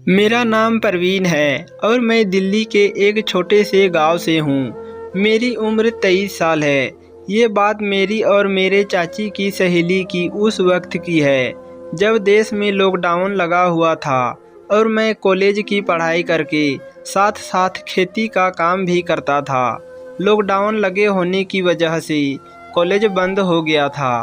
मेरा नाम परवीन है और मैं दिल्ली के एक छोटे से गांव से हूँ। मेरी उम्र 23 साल है। ये बात मेरी और मेरे चाची की सहेली की उस वक्त की है जब देश में लॉकडाउन लगा हुआ था और मैं कॉलेज की पढ़ाई करके साथ साथ खेती का काम भी करता था। लॉकडाउन लगे होने की वजह से कॉलेज बंद हो गया था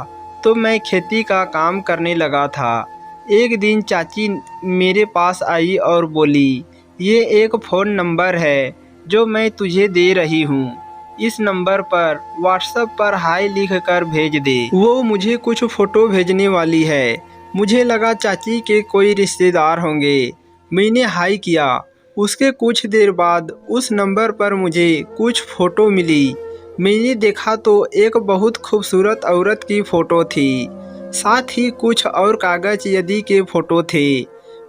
तो मैं खेती का काम करने लगा था। एक दिन चाची मेरे पास आई और बोली, ये एक फ़ोन नंबर है जो मैं तुझे दे रही हूँ। इस नंबर पर व्हाट्सएप पर हाय लिख कर भेज दे। वो मुझे कुछ फ़ोटो भेजने वाली है। मुझे लगा चाची के कोई रिश्तेदार होंगे। मैंने हाय किया। उसके कुछ देर बाद उस नंबर पर मुझे कुछ फ़ोटो मिली। मैंने देखा तो एक बहुत खूबसूरत औरत की फ़ोटो थी। साथ ही कुछ और कागज आदि के फ़ोटो थे।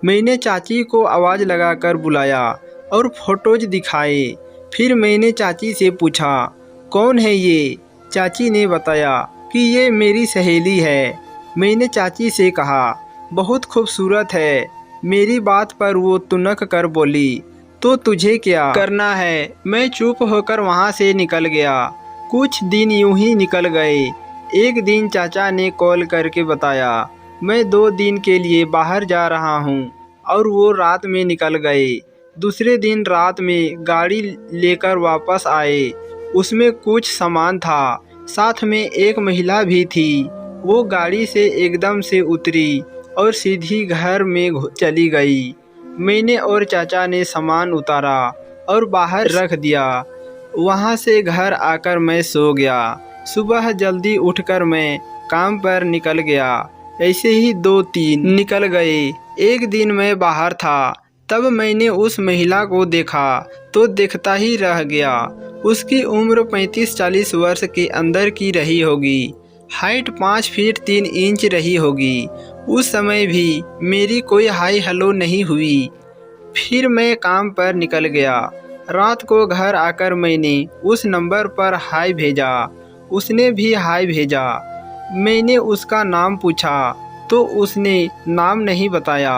मैंने चाची को आवाज़ लगाकर बुलाया और फ़ोटोज़ दिखाए। फिर मैंने चाची से पूछा, कौन है ये? चाची ने बताया कि ये मेरी सहेली है। मैंने चाची से कहा, बहुत खूबसूरत है। मेरी बात पर वो तुनक कर बोली, तो तुझे क्या करना है? मैं चुप होकर वहाँ से निकल गया। कुछ दिन यूं ही निकल गए। एक दिन चाचा ने कॉल करके बताया, मैं 2 दिन के लिए बाहर जा रहा हूँ और वो रात में निकल गए। दूसरे दिन रात में गाड़ी लेकर वापस आए। उसमें कुछ सामान था। साथ में एक महिला भी थी। वो गाड़ी से एकदम से उतरी और सीधी घर में चली गई। मैंने और चाचा ने सामान उतारा और बाहर रख दिया। वहाँ से घर आकर मैं सो गया। सुबह जल्दी उठकर मैं काम पर निकल गया। ऐसे ही 2-3 निकल गए। एक दिन मैं बाहर था, तब मैंने उस महिला को देखा तो देखता ही रह गया। उसकी उम्र 35-40 वर्ष के अंदर की रही होगी। हाइट 5 फीट 3 इंच रही होगी। उस समय भी मेरी कोई हाई हेलो नहीं हुई। फिर मैं काम पर निकल गया। रात को घर आकर मैंने उस नंबर पर हाय भेजा। उसने भी हाय भेजा। मैंने उसका नाम पूछा तो उसने नाम नहीं बताया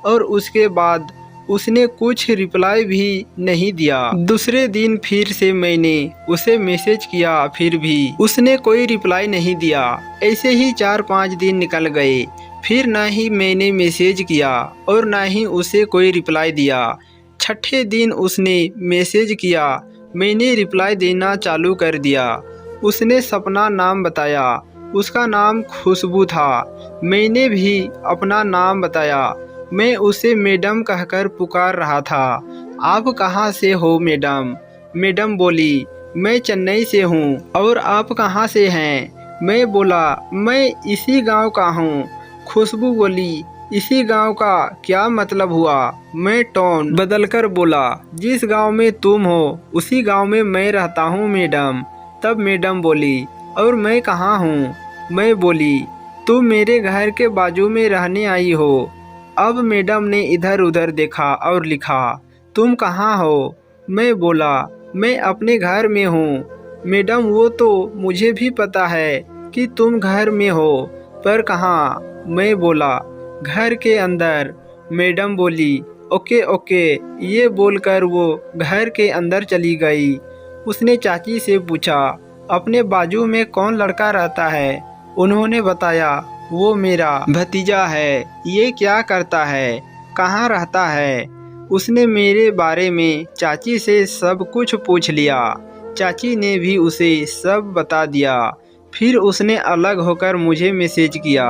और उसके बाद उसने कुछ रिप्लाई भी नहीं दिया। दूसरे दिन फिर से मैंने उसे मैसेज किया, फिर भी उसने कोई रिप्लाई नहीं दिया। ऐसे ही 4-5 दिन निकल गए। फिर ना ही मैंने मैसेज किया और ना ही उसे कोई रिप्लाई दिया। छठे दिन उसने मैसेज किया। मैंने रिप्लाई देना चालू कर दिया। उसने सपना नाम बताया। उसका नाम खुशबू था। मैंने भी अपना नाम बताया। मैं उसे मैडम कहकर पुकार रहा था। आप कहाँ से हो मैडम? मैडम बोली, मैं चेन्नई से हूँ। और आप कहाँ से हैं? मैं बोला, मैं इसी गांव का हूँ। खुशबू बोली, इसी गांव का क्या मतलब हुआ? मैं टोन बदलकर बोला, जिस गांव में तुम हो उसी गांव में मैं रहता हूं मैडम। तब मैडम बोली, और मैं कहाँ हूँ? मैं बोली, तुम मेरे घर के बाजू में रहने आई हो। अब मैडम ने इधर उधर देखा और लिखा, तुम कहाँ हो? मैं बोला, मैं अपने घर में हूँ। मैडम, वो तो मुझे भी पता है कि तुम घर में हो, पर कहाँ? मैं बोला, घर के अंदर। मैडम बोली, ओके ओके। ये बोलकर वो घर के अंदर चली गई। उसने चाची से पूछा, अपने बाजू में कौन लड़का रहता है? उन्होंने बताया, वो मेरा भतीजा है। ये क्या करता है? कहाँ रहता है? उसने मेरे बारे में चाची से सब कुछ पूछ लिया। चाची ने भी उसे सब बता दिया। फिर उसने अलग होकर मुझे मैसेज किया,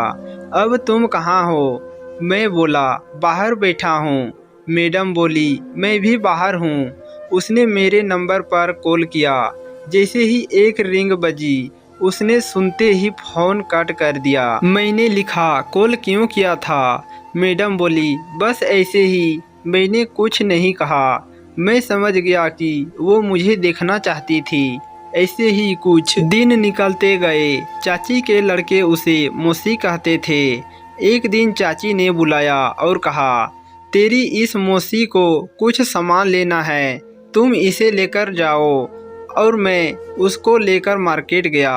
अब तुम कहाँ हो? मैं बोला, बाहर बैठा हूँ। मैडम बोली, मैं भी बाहर हूँ। उसने मेरे नंबर पर कॉल किया। जैसे ही एक रिंग बजी, उसने सुनते ही फ़ोन कट कर दिया। मैंने लिखा, कॉल क्यों किया था? मैडम बोली, बस ऐसे ही। मैंने कुछ नहीं कहा। मैं समझ गया कि वो मुझे देखना चाहती थी। ऐसे ही कुछ दिन निकलते गए। चाची के लड़के उसे मौसी कहते थे। एक दिन चाची ने बुलाया और कहा, तेरी इस मौसी को कुछ सामान लेना है, तुम इसे लेकर जाओ। और मैं उसको लेकर मार्केट गया।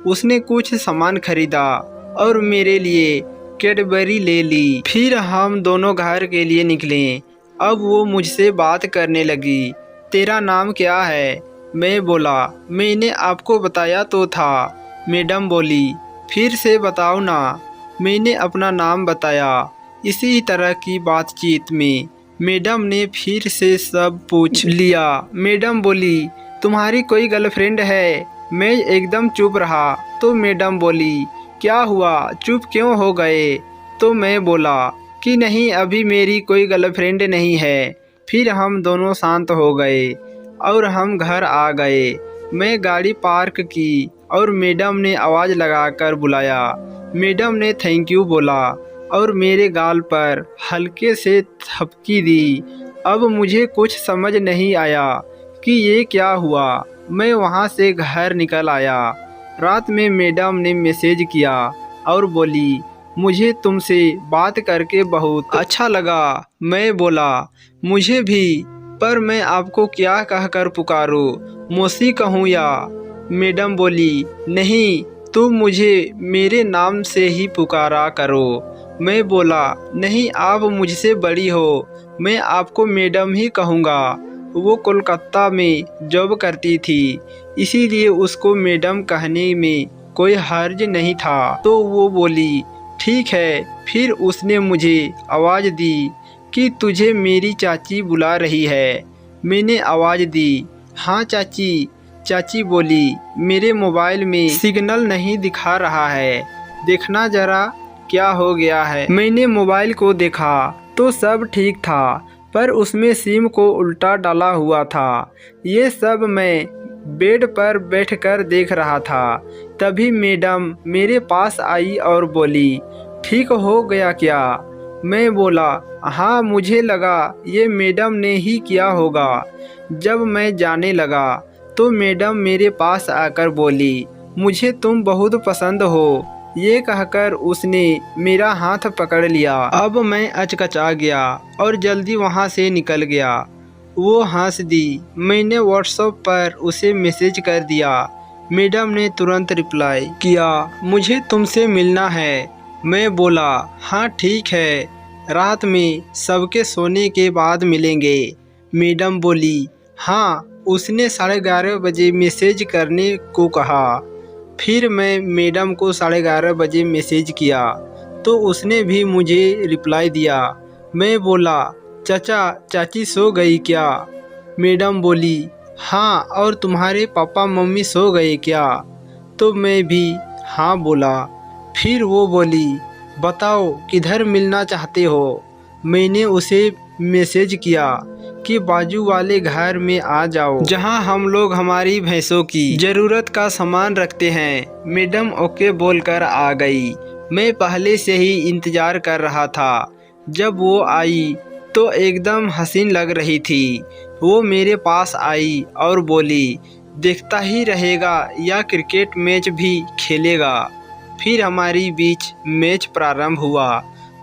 उसने कुछ सामान खरीदा और मेरे लिए कैडबरी ले ली। फिर हम दोनों घर के लिए निकले। अब वो मुझसे बात करने लगी। तेरा नाम क्या है? मैं बोला, मैंने आपको बताया तो था। मैडम बोली, फिर से बताओ ना। मैंने अपना नाम बताया। इसी तरह की बातचीत में मैडम ने फिर से सब पूछ लिया। मैडम बोली, तुम्हारी कोई गर्लफ्रेंड है? मैं एकदम चुप रहा। तो मैडम बोली, क्या हुआ, चुप क्यों हो गए? तो मैं बोला कि नहीं, अभी मेरी कोई गर्लफ्रेंड नहीं है। फिर हम दोनों शांत हो गए और हम घर आ गए। मैं गाड़ी पार्क की और मैडम ने आवाज़ लगाकर बुलाया। मैडम ने थैंक यू बोला और मेरे गाल पर हल्के से थपकी दी। अब मुझे कुछ समझ नहीं आया कि ये क्या हुआ। मैं वहाँ से घर निकल आया। रात में मैडम ने मैसेज किया और बोली, मुझे तुमसे बात करके बहुत अच्छा लगा। मैं बोला, मुझे भी, पर मैं आपको क्या कहकर पुकारूं, मौसी कहूँ या? मैडम बोली, नहीं, तुम मुझे मेरे नाम से ही पुकारा करो। मैं बोला, नहीं, आप मुझसे बड़ी हो, मैं आपको मैडम ही कहूँगा। वो कोलकाता में जॉब करती थी, इसीलिए उसको मैडम कहने में कोई हर्ज नहीं था। तो वो बोली, ठीक है। फिर उसने मुझे आवाज़ दी कि तुझे मेरी चाची बुला रही है। मैंने आवाज़ दी, हाँ चाची। चाची बोली, मेरे मोबाइल में सिग्नल नहीं दिखा रहा है, देखना ज़रा क्या हो गया है। मैंने मोबाइल को देखा तो सब ठीक था, पर उसमें सिम को उल्टा डाला हुआ था। ये सब मैं बेड पर बैठकर देख रहा था। तभी मैडम मेरे पास आई और बोली, ठीक हो गया क्या? मैं बोला, हाँ, मुझे लगा ये मैडम ने ही किया होगा। जब मैं जाने लगा तो मैडम मेरे पास आकर बोली, मुझे तुम बहुत पसंद हो। ये कहकर उसने मेरा हाथ पकड़ लिया। अब मैं अचकचा गया और जल्दी वहाँ से निकल गया। वो हंस दी। मैंने व्हाट्सएप पर उसे मैसेज कर दिया। मैडम ने तुरंत रिप्लाई किया, मुझे तुमसे मिलना है। मैं बोला, हाँ ठीक है, रात में सबके सोने के बाद मिलेंगे। मैडम बोली, हाँ, उसने 11:30 बजे मैसेज करने को कहा। फिर मैं मैडम को 11:30 बजे मैसेज किया तो उसने भी मुझे रिप्लाई दिया। मैं बोला, चाचा चाची सो गई क्या? मैडम बोली, हाँ, और तुम्हारे पापा मम्मी सो गए क्या? तो मैं भी हाँ बोला। फिर वो बोली, बताओ किधर मिलना चाहते हो? मैंने उसे मैसेज किया कि बाजू वाले घर में आ जाओ, जहां हम लोग हमारी भैंसों की ज़रूरत का सामान रखते हैं। मैडम ओके बोलकर आ गई। मैं पहले से ही इंतज़ार कर रहा था। जब वो आई तो एकदम हसीन लग रही थी। वो मेरे पास आई और बोली, देखता ही रहेगा या क्रिकेट मैच भी खेलेगा? फिर हमारी बीच मैच प्रारंभ हुआ।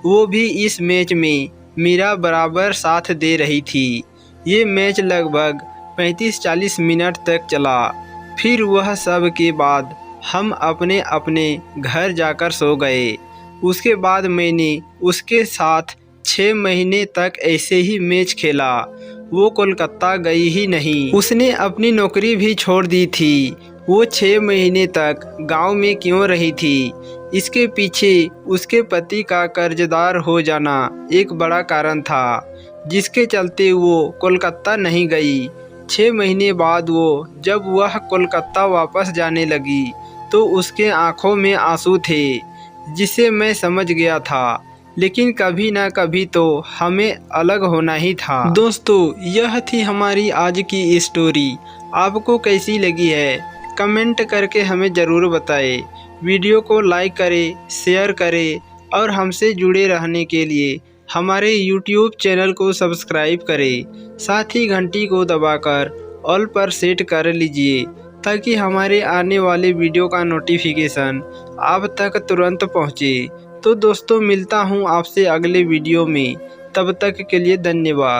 वो भी इस मैच में मेरा बराबर साथ दे रही थी। ये मैच लगभग 35-40 मिनट तक चला। फिर वह सब के बाद हम अपने अपने घर जाकर सो गए। उसके बाद मैंने उसके साथ 6 महीने तक ऐसे ही मैच खेला। वो कोलकाता गई ही नहीं। उसने अपनी नौकरी भी छोड़ दी थी। वो 6 महीने तक गांव में क्यों रही थी? इसके पीछे उसके पति का कर्जदार हो जाना एक बड़ा कारण था, जिसके चलते वो कोलकाता नहीं गई। 6 महीने बाद जब वह कोलकाता वापस जाने लगी तो उसके आंखों में आंसू थे, जिसे मैं समझ गया था। लेकिन कभी ना कभी तो हमें अलग होना ही था। दोस्तों, यह थी हमारी आज की स्टोरी। आपको कैसी लगी है? कमेंट करके हमें ज़रूर बताएं। वीडियो को लाइक करें, शेयर करें और हमसे जुड़े रहने के लिए हमारे YouTube चैनल को सब्सक्राइब करें। साथ ही घंटी को दबाकर ऑल पर सेट कर लीजिए, ताकि हमारे आने वाले वीडियो का नोटिफिकेशन आप तक तुरंत पहुँचे। तो दोस्तों, मिलता हूँ आपसे अगले वीडियो में। तब तक के लिए धन्यवाद।